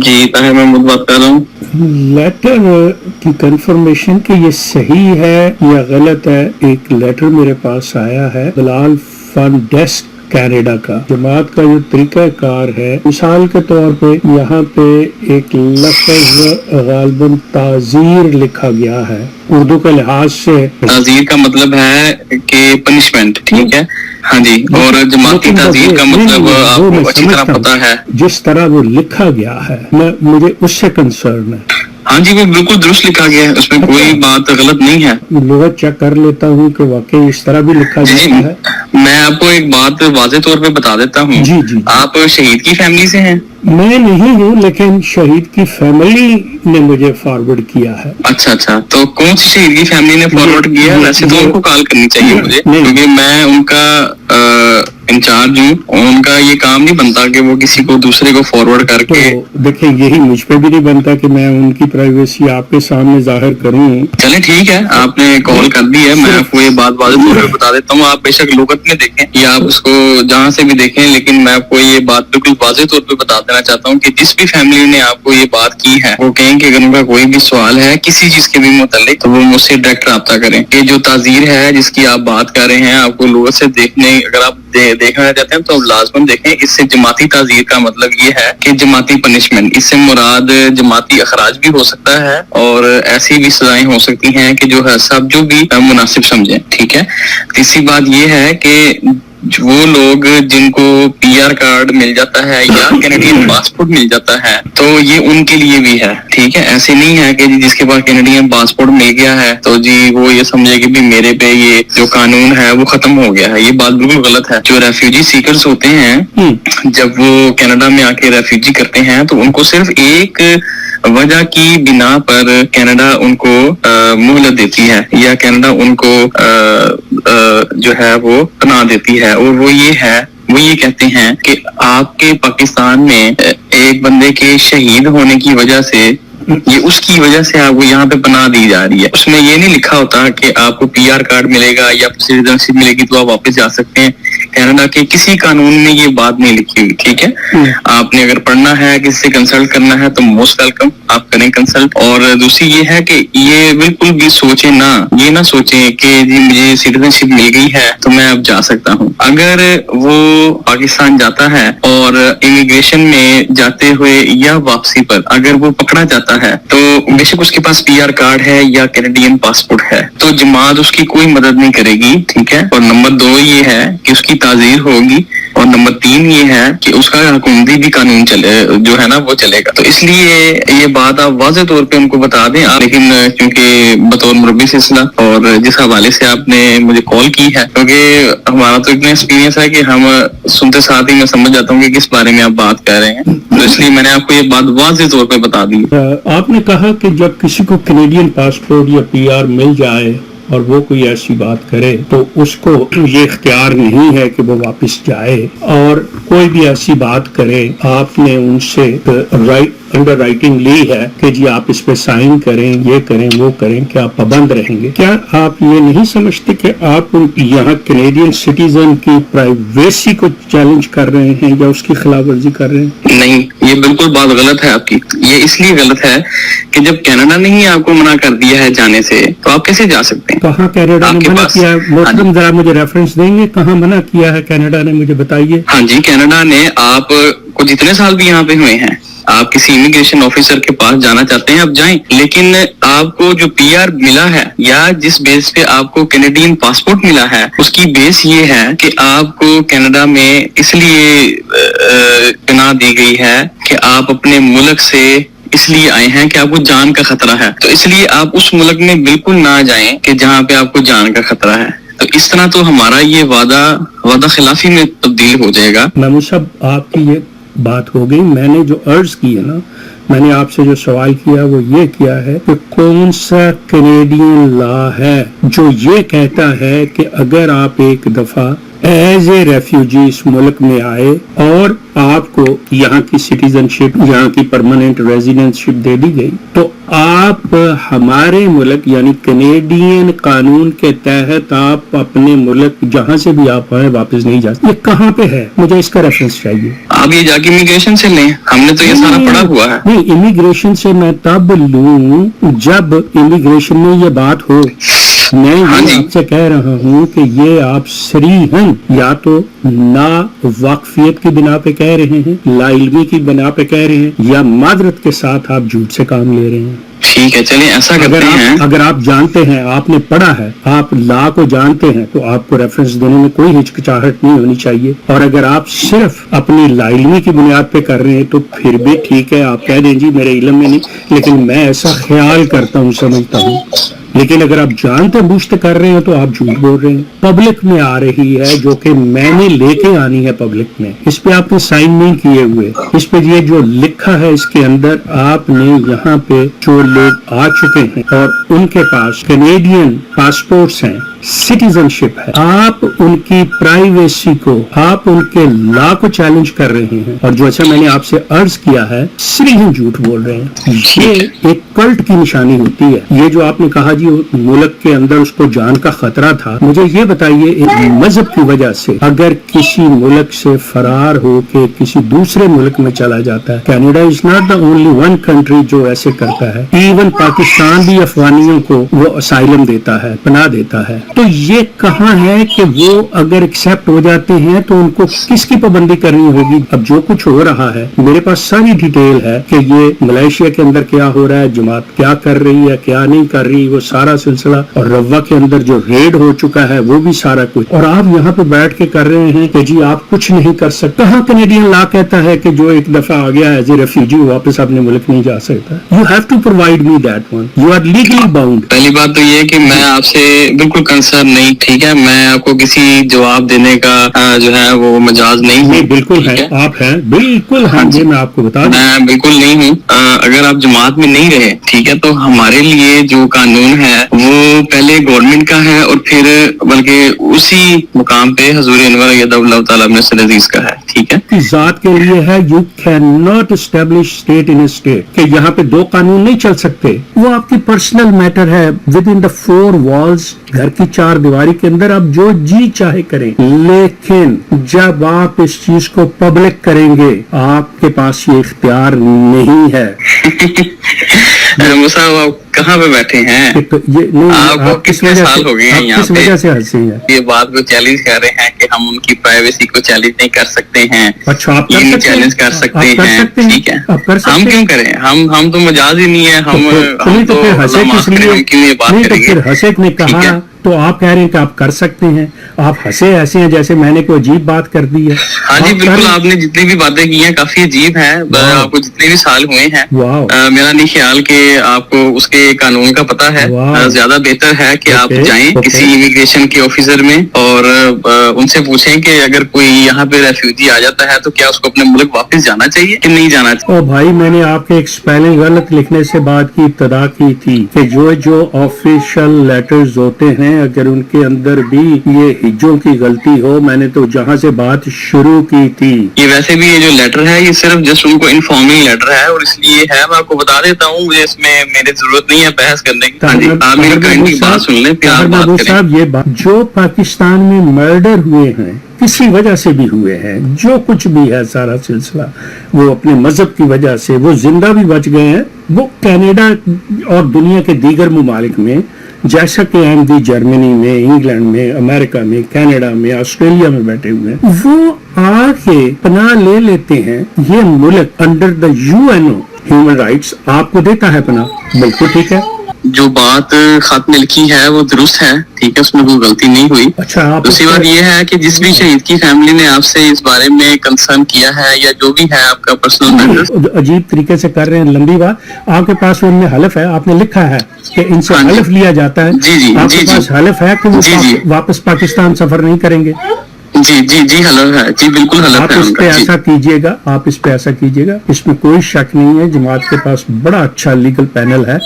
जी ताहिर महमूद बात कर रहा हूँ। लेटर की कंफर्मेशन कि ये सही है या गलत है, एक लेटर मेरे पास आया है बिलाल फन डेस्क कनाडा का। जमात का जो तरीका कार है, मिसाल के तौर पे यहाँ पे एक लफ्ज़ गालिबन ताज़ीर लिखा गया है। उर्दू के लिहाज से ताज़ीर का मतलब है कि पनिशमेंट, ठीक है। हाँ जी, और जमाती ताज़ीर का मतलब आपको अच्छी तरह पता है। जिस तरह वो लिखा गया है, मुझे उससे कंसर्न है। हाँ जी, वो बिल्कुल दुरुस्त लिखा गया है, उसमें कोई बात गलत नहीं है। लुग़त चेक कर लेता हूँ कि वाकई इस तरह भी लिखा गया है। मैं आपको एक बात वाज़े तौर पे बता देता हूँ। जी जी। आप शहीद की फैमिली से हैं? मैं नहीं हूँ, लेकिन शहीद की फैमिली ने मुझे फॉरवर्ड किया है। अच्छा, तो कौन सी शहीद की फैमिली ने फॉरवर्ड किया? वैसे तो उनको कॉल करनी चाहिए मुझे, क्योंकि मैं उनका इंचार्ज हूँ। उनका ये काम नहीं बनता कि वो किसी को दूसरे को फॉरवर्ड करके। तो देखिए, यही मुझ पे भी नहीं बनता कि मैं उनकी प्राइवेसी आपके सामने जाहिर करूँ। चले ठीक है, आपने कॉल कर दी है, मैं आपको ये बात वाज़े तौर पे बता देता हूँ। आप बेशक लुग़त में देखें या आप उसको जहाँ से भी देखें, लेकिन मैं आपको ये बात बिल्कुल वाज़े तौर पे बता देना चाहता हूँ कि जिस भी फैमिली ने आपको ये बात की है, वो कहें कि अगर उनका कोई भी सवाल है किसी चीज के भी मुतालिक, तो वो मुझसे डायरेक्ट रब्ता करें। ये जो ताज़ीर है जिसकी आप बात कर रहे हैं, आपको लुग़त से देखने, अगर आप देखना चाहते हैं तो आप लाजमन देखें। इससे जमाती ताज़ीर का मतलब ये है कि जमाती पनिशमेंट, इससे मुराद जमाती अखराज भी हो सकता है और ऐसी भी सजाएं हो सकती हैं कि जो है सब जो भी मुनासिब समझें, ठीक है। तीसरी बात ये है कि वो लोग जिनको पीआर कार्ड मिल जाता है या कैनेडियन पासपोर्ट मिल जाता है, तो ये उनके लिए भी है, ठीक है। ऐसे नहीं है कि जिसके पास कैनेडियन पासपोर्ट मिल गया है तो जी वो ये समझे कि भी मेरे पे ये जो कानून है वो खत्म हो गया है। ये बात बिल्कुल गलत है। जो रेफ्यूजी सीकर्स होते हैं, जब वो कनाडा में आके रेफ्यूजी करते हैं, तो उनको सिर्फ एक वजह की बिना पर कनाडा उनको मोहलत देती है या कनाडा उनको जो है वो पनाह देती है, और वो ये कहते हैं कि आपके पाकिस्तान में एक बंदे के शहीद होने की वजह से, ये उसकी वजह से आपको यहाँ पे पनाह दी जा रही है। उसमें ये नहीं लिखा होता कि आपको पीआर कार्ड मिलेगा या सिटीजनशिप मिलेगी तो आप वापस जा सकते हैं। कनाडा के किसी कानून में ये बात नहीं लिखी हुई, ठीक है। आपने अगर पढ़ना है, किसी से कंसल्ट करना है, तो मोस्ट वेलकम, आप करें कंसल्ट। और दूसरी ये है कि ये बिल्कुल भी सोचे ना, ये ना सोचे कि जी मुझे सिटीजनशिप मिल गई है तो मैं अब जा सकता हूँ। अगर वो पाकिस्तान जाता है और इमिग्रेशन में जाते हुए या वापसी पर अगर वो पकड़ा जाता है, तो बेशक उसके पास पीआर कार्ड है या कैनेडियन पासपोर्ट है, तो जमात उसकी कोई मदद नहीं करेगी, ठीक है। और नंबर 2 ये है कि उसकी ताज़ीर होगी, और नंबर 3 ये है कि उसका हुकूमती भी कानून जो है ना वो चलेगा। तो इसलिए ये बात आप वाज़े तौर पे उनको बता दें। लेकिन क्योंकि बतौर मुरब्बी सिलसिला और जिस हवाले से आपने मुझे कॉल की है, क्योंकि हमारा तो इतना एक्सपीरियंस है कि हम सुनते साथ ही मैं समझ जाता हूँ कि किस बारे में आप बात कर रहे हैं, तो इसलिए मैंने आपको ये बात वाज़े तौर पे बता दी। आपने कहा कि जब किसी को कैनेडियन पासपोर्ट या पीआर मिल जाए और वो कोई ऐसी बात करे, तो उसको ये इख्तियार नहीं है कि वो वापस जाए, और कोई भी ऐसी बात करे, आपने उनसे अंडर राइटिंग ली है कि जी आप इस पे साइन करें, ये करें, वो करें, क्या आप पाबंद रहेंगे? क्या आप ये नहीं समझते कि आप यहाँ कैनेडियन सिटीजन की प्राइवेसी को चैलेंज कर रहे हैं या उसकी खिलाफ वर्जी कर रहे हैं? नहीं, ये बिल्कुल बात गलत है आपकी। ये इसलिए गलत है कि जब कनाडा ने ही आपको मना कर दिया है जाने से, तो आप कैसे जा सकते हैं? कहाँ कनाडा ने मना किया है? मोहतरम जरा मुझे रेफरेंस देंगे, कहाँ मना किया है कनाडा ने, मुझे बताइए। हाँ जी, कनाडा ने आपको जितने साल भी यहाँ पे हुए हैं, आप किसी इमिग्रेशन ऑफिसर के पास जाना चाहते हैं, आप जाएं, लेकिन आपको जो पीआर मिला है या जिस बेस पे आपको कैनेडियन पासपोर्ट मिला है, उसकी बेस ये है कि आपको कनाडा में इसलिए पनाह दी गई है कि आप अपने मुल्क से इसलिए आए हैं कि आपको जान का खतरा है, तो इसलिए आप उस मुल्क में बिल्कुल ना जाएं कि जहाँ पे आपको जान का खतरा है। तो इस तरह तो हमारा ये वादा खिलाफी में तब्दील हो जाएगा। महमूद साहब, आपकी ये बात हो गई। मैंने जो अर्ज की है ना, मैंने आपसे जो सवाल किया वो ये किया है कि कौन सा कैनेडियन लॉ है जो ये कहता है कि अगर आप एक दफा एज ए रेफ्यूजी इस मुल्क में आए और आपको यहाँ की सिटीजनशिप, यहाँ की परमानेंट रेजिडेंटशिप दे दी गई, तो आप हमारे मुल्क यानी कनेडियन कानून के तहत आप अपने मुल्क जहाँ से भी आप आए वापस नहीं जा सकते। ये कहाँ पे है? मुझे इसका रेफरेंस चाहिए। आप ये जाके इमिग्रेशन से लें, हमने तो ये सारा पढ़ा हुआ है। नहीं, इमिग्रेशन से मैं तब लूं जब इमिग्रेशन में ये बात हो। मैं ये आपसे कह रहा हूँ कि ये आप सरीहन या तो ना वाकफियत की बिना पे कह रहे हैं, लाइल्मी की बिना पे कह रहे हैं, या मादरत के साथ आप झूठ से काम ले रहे हैं। ठीक है, चलिए ऐसा करते हैं। अगर आप जानते हैं, आपने पढ़ा है, आप लॉ को जानते हैं, तो आपको रेफरेंस देने में कोई हिचकिचाहट नहीं होनी चाहिए। और अगर आप सिर्फ अपनी लाइल्मी की बुनियाद पे कर रहे हैं तो फिर भी ठीक है, आप कह दें जी मेरे इल्म में नहीं, लेकिन मैं ऐसा ख्याल करता हूँ, समझता हूँ। लेकिन अगर आप जानते बूझते कर रहे हो तो आप झूठ बोल रहे हैं। पब्लिक में आ रही है, जो कि मैंने लेके आनी है पब्लिक में, इस पे आपने साइन नहीं किए हुए, इस पे ये जो लिखा है इसके अंदर, आपने यहाँ पे जो लोग आ चुके हैं और उनके पास कैनेडियन पासपोर्ट्स हैं, सिटीजनशिप है, आप उनकी प्राइवेसी को, आप उनके लॉ को चैलेंज कर रहे हैं। और जो अच्छा मैंने आपसे अर्ज किया है, सिर्फ झूठ बोल रहे हैं। ये एक कल्ट की निशानी होती है। ये जो आपने कहा जी मुल्क के अंदर उसको जान का खतरा था, मुझे ये बताइए, एक मजहब की वजह से अगर किसी मुल्क से फरार हो के किसी दूसरे मुल्क में चला जाता है, Canada is not the only one country जो ऐसे करता है। इवन पाकिस्तान भी अफगानियों को वो असाइलम देता है, पनाह देता है। तो ये कहाँ है कि वो अगर एक्सेप्ट हो जाते हैं तो उनको किसकी पाबंदी करनी होगी? अब जो कुछ हो रहा है, मेरे पास सारी डिटेल है कि ये मलेशिया के अंदर क्या हो रहा है, जमात क्या कर रही है, क्या नहीं कर रही, वो सारा सिलसिला, और रवा के अंदर जो रेड हो चुका है वो भी सारा कुछ। और आप यहाँ पे बैठ के कर रहे हैं कि जी आप कुछ नहीं कर सकते। कहाँ कैनेडियन लॉ कहता है कि जो एक दफा आ गया एज ए रेफ्यूजी वापस अपने मुल्क नहीं जा सकता? You have to provide me that one, you are legally bound. पहली बात तो ये कि मैं आपसे बिल्कुल कंसर्न नहीं, ठीक है, मैं आपको किसी जवाब देने का जो है वो मजाज नहीं हूँ। बिल्कुल है, आप हैं, बिल्कुल हैं, ये मैं आपको बता दूं। मैं बिल्कुल नहीं हूँ। अगर आप जमात में नहीं रहे, ठीक है, तो हमारे लिए जो कानून है वो पहले गवर्नमेंट का है और फिर बल्कि उसी मुकाम पे हजूर अनवर अय्यदहुल्लाह तआला बिनसर अजीज का है, ठीक है। की जात के लिए है, you can not establish state in A state, कि यहाँ पे दो कानून नहीं चल सकते। वो आपकी पर्सनल मैटर है, with in the four walls, घर की चार दीवारी के अंदर आप जो जी चाहे करें। लेकिन जब आप इस चीज को पब्लिक करेंगे, आपके पास ये इख्तियार नहीं है। मुसा आप कहाँ पे बैठे हैं? तो ये नहीं, आपको कितने साल हो गए हैं यहाँ किस वजह से हंसी है? ये बात को चैलेंज कर रहे हैं कि हम उनकी प्राइवेसी को चैलेंज नहीं कर सकते हैं। अच्छा, आप ये कर नहीं सकते हैं? चैलेंज कर सकते आप कर हैं, सकते हैं? ठीक है। आप कर सकते हम हैं? क्यों करें? हम तो मजाज ही नहीं है। हम तो फिर हंसे किस लिए? क्यों ये बात नहीं, तो करेंगे? फिर हंसे ने ठीक कहा है। तो आप कह रहे हैं कि आप कर सकते हैं। आप हंसे ऐसे हैं जैसे मैंने कोई अजीब बात कर दी है। हाँ जी, आप बिल्कुल, कर- आपने जितनी भी बातें की हैं काफी अजीब हैं। आपको जितने भी साल हुए हैं, वाह। मेरा नहीं ख्याल कि आपको उसके कानून का पता है। वाह। ज्यादा बेहतर है कि आप ओके, जाएं ओके। किसी इमिग्रेशन के ऑफिसर में और उनसे पूछें कि अगर कोई यहाँ पे रेफ्यूजी आ जाता है तो क्या उसको अपने मुल्क वापस जाना चाहिए कि नहीं जाना चाहिए। ओ भाई, मैंने आपके एक स्पेलिंग गलत लिखने से बात की इब्तदा की थी कि जो ऑफिशियल लेटर्स होते हैं, अगर उनके अंदर भी ये हिज्जों की गलती हो, मैंने तो जहाँ से बात शुरू की थी। ये वैसे भी ये जो लेटर है ये सिर्फ जस्ट उनको इन्फॉर्मिंग लेटर है और इसलिए है, मैं आपको बता देता हूँ, मुझे इसमें मेरी जरूरत नहीं है बहस करने की। हाँ जी, आप मेरी काइंडली बात सुन लें फिर आप बात करें। साहब, ये बात जो पाकिस्तान में मर्डर हुए हैं, किसी वजह से भी हुए हैं, जो कुछ भी है सारा सिलसिला, वो अपने मजहब की वजह से वो जिंदा भी बच गए हैं। वो कनाडा और दुनिया के दीगर मुमालिक में, जैसा कि अहमदी जर्मनी में, इंग्लैंड में, अमेरिका में, कनाडा में, ऑस्ट्रेलिया में बैठे हुए हैं, वो आके पनाह ले लेते हैं। ये मुल्क under the UNO human rights आपको देता है पनाह, बिल्कुल ठीक है। जो बात खत में लिखी है वो दुरुस्त है, ठीक है, उसमें कोई गलती नहीं हुई। अच्छा, आप दूसरी बात ये है कि जिस भी शहीद की फैमिली ने आपसे इस बारे में कंसर्न किया है या जो भी है आपका पर्सनल मैटर, अजीब तरीके से कर रहे हैं, लंबी बात। आपके पास उनमें हलफ है, आपने लिखा है कि इनसे हाँ जी। हलफ लिया जाता है। जी, जी, आपके जी, पास जी। हलफ है कि वो जी, जी। वापस पाकिस्तान सफर नहीं करेंगे। जी जी जी हलफ है, जी बिल्कुल हलफ आप है इस पे उनका, जी। ऐसा कीजिएगा, आप इस पे ऐसा कीजिएगा, इसमें कोई शक नहीं है। जमात के पास बड़ा अच्छा लीगल पैनल है,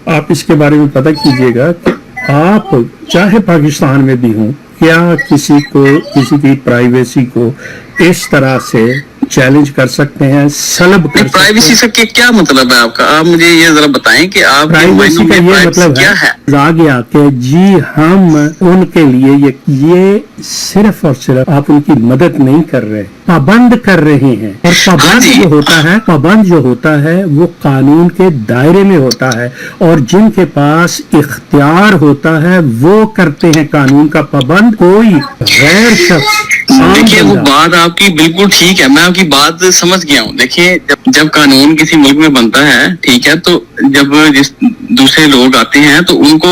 आप इसके बारे में पता कीजिएगा कि आप चाहे पाकिस्तान में भी हों, क्या किसी को, किसी की प्राइवेसी को इस तरह से चैलेंज कर सकते हैं, सलब कर सकते प्राइवेसी हैं। से क्या मतलब है आपका? आप मुझे ये जरा बताएं कि आप प्राइवेसी का ये मतलब क्या है है? आ गया कि जी हम उनके लिए ये सिर्फ और सिर्फ आप उनकी मदद नहीं कर रहे, पाबंद कर रहे हैं। और पाबंद जी। जो होता है, पाबंद जो होता है वो कानून के दायरे में होता है, और जिनके पास इख्तियार होता है वो करते हैं कानून का पाबंद। कोई गैर शख्स आम देखिए वो बंदा- बात आपकी बिल्कुल ठीक है, मैं आपकी बात समझ गया हूँ। देखिए जब कानून किसी मुल्क में बनता है, ठीक है, तो जब जिस दूसरे लोग आते हैं तो उनको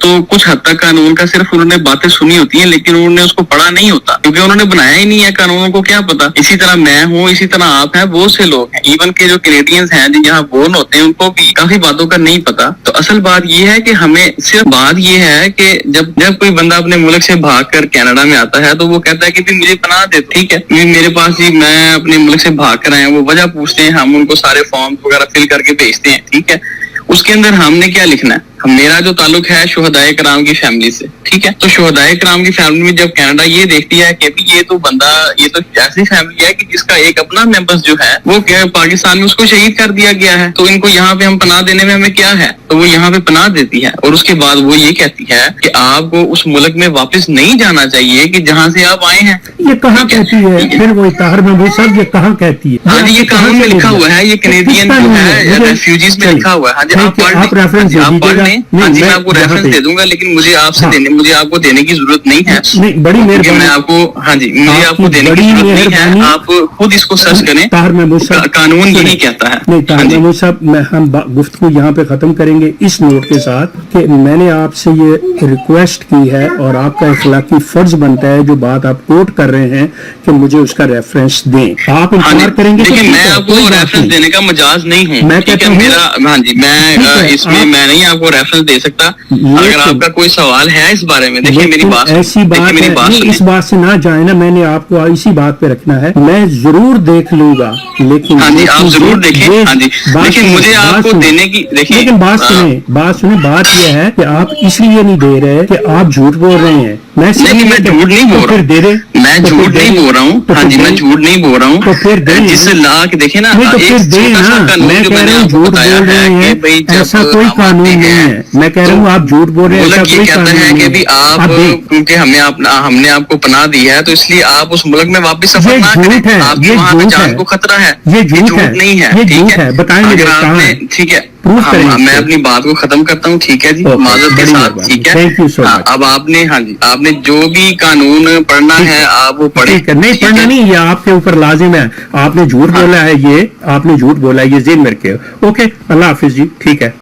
तो कुछ हद तक कानून का सिर्फ उन्होंने बातें सुनी होती हैं, लेकिन उन्होंने उसको पढ़ा नहीं होता, क्योंकि उन्होंने बनाया ही नहीं है कानून को, क्या पता। इसी तरह मैं हूँ, इसी तरह आप हैं, बहुत से लोग हैं, इवन के जो कैनेडियंस हैं जो यहाँ बोर्न होते हैं, उनको भी काफी बातों का नहीं पता। तो असल बात ये है कि हमें सिर्फ बात ये है कि जब कोई बंदा अपने मुल्क से भाग कर कनाडा में आता है तो वो कहता है कि भी मुझे पनाह दे, ठीक है, मेरे पास ही, मैं अपने मुल्क से भाग कर आया हूँ, वो वजह पूछते हैं, हम उनको सारे फॉर्म वगैरह फिल करके भेजते हैं, ठीक है। उसके अंदर हमने क्या लिखना है? मेरा जो ताल्लुक है शुहदाए कराम की फैमिली से, ठीक है, तो शुहदाए कराम की फैमिली में जब कनाडा ये देखती है कि भी ये तो बंदा, ये तो ऐसी फैमिली है कि जिसका एक अपना मेंबर्स जो है वो पाकिस्तान में उसको शहीद कर दिया गया है, तो इनको यहाँ पे हम पनाह देने में हमें क्या है, तो वो यहाँ पे पनाह देती है। और उसके बाद वो ये कहती है कि आपको उस मुल्क में वापस नहीं जाना चाहिए कि जहाँ से आप आए हैं। ये कहाँ कहती है? फिर वो इताहर में वो सब ये कहाँ कहती है? हाँ जी, ये कानून में लिखा हुआ है, ये कैनेडियन जो है रेफ्यूजीज में लिखा हुआ है। हाँ जी, आप पढ़ लें, आप पढ़ लें। हाँ जी, मैं आपको रेफरेंस दे दूंगा, लेकिन मुझे आपसे मुझे आपको देने की जरूरत नहीं है। नहीं, बड़ी मेहरबानी। मैं आपको, हाँ जी, मुझे आपको देने की जरूरत नहीं है, आप खुद इसको सर्च करें, ताहिर महमूद साहब, कानून यही कहता है। नहीं, ताहिर महमूद साहब, हम गुफ्तगू यहाँ पे खत्म करेंगे इस नोट के साथ कि मैंने आपसे ये रिक्वेस्ट की है और आपका इखलाकी फर्ज बनता है, जो बात आप कोट कर रहे हैं, कि मुझे उसका रेफरेंस दें। आप इंतजार करेंगे तो लेकिन ठीक मैं है, आपको कोई बात रेफरेंस नहीं। देने का मजाज नहीं हूँ, मैं ठीक है, कहता हूँ- मेरा, हाँ जी, मैं ठीक है, इसमें मैं नहीं आपको रेफरेंस दे सकता। अगर लेकिन- आपका कोई सवाल है इस बारे में, देखिए मेरी लेकिन बात, ऐसी बात देखिए मेरी है, बात नहीं, सुनिए। इस बात से ना जाए ना, मैंने आपको इसी बात पे रखना है, मैं जरूर देख लूंगा, लेकिन हाँ जी, आप जरूर देखें। हाँ जी, लेकिन मुझे आपको देने की, देखिए, लेकिन बात सुने, बात यह है कि आप इसलिए नहीं दे रहे कि आप झूठ बोल रहे हैं। मैं नहीं, मैं झूठ नहीं बोल रहा फिर दे दे, मैं तो झूठ फिर नहीं दे। बोल रहा हूँ। तो हाँ फिर जी, मैं दे। झूठ नहीं बोल रहा तो फिर दे। हूँ। जिस ला के देखे ना, नहीं, तो एक फिर दे छोटा सा ना। कानून मैं जो कह मैंने रहा हूँ आपको झूठ बताया बोल रहे है कि हैं, भाई जब ऐसा कोई हम कानून आते नहीं हैं, है। मैं कह रहा हूँ आप झूठ बोल रहे हैं, ऐसा मुल्क ये कोई कहता कानून है नहीं कि भी आप, देख। क्योंकि हमने आपको पनाह दी है, तो इसलिए आप उस मुल्क में वापस सफर ये ना झूठ करें, है, आपकी ये वहाँ पे झूठ जान है। को खतरा है। ये झूठ है, नहीं है, ये ठीक झूठ है। बताएंगे अगर कहाँ आपने, है? ठीक है, प्रूफ करें मैं इसको। अपनी बात को खत्म करता हूँ, ठीक है जी, Okay, माजरत के बड़ी साथ, मेहरबानी। ठीक है। Thank you so हाँ, much. अब आपने, हाँ जी, आपने जो भी कानून पढ़ना ठीक है आप वो पढ़ें। ठीक है, नहीं ठीक पढ़ना है? नहीं, ये आपके ऊपर लाजिम है। आपने झूठ बोला है, ये आपने झूठ बोला है, ये जेल में रखे। ओके, अल्लाह हाफिज जी, ठीक है।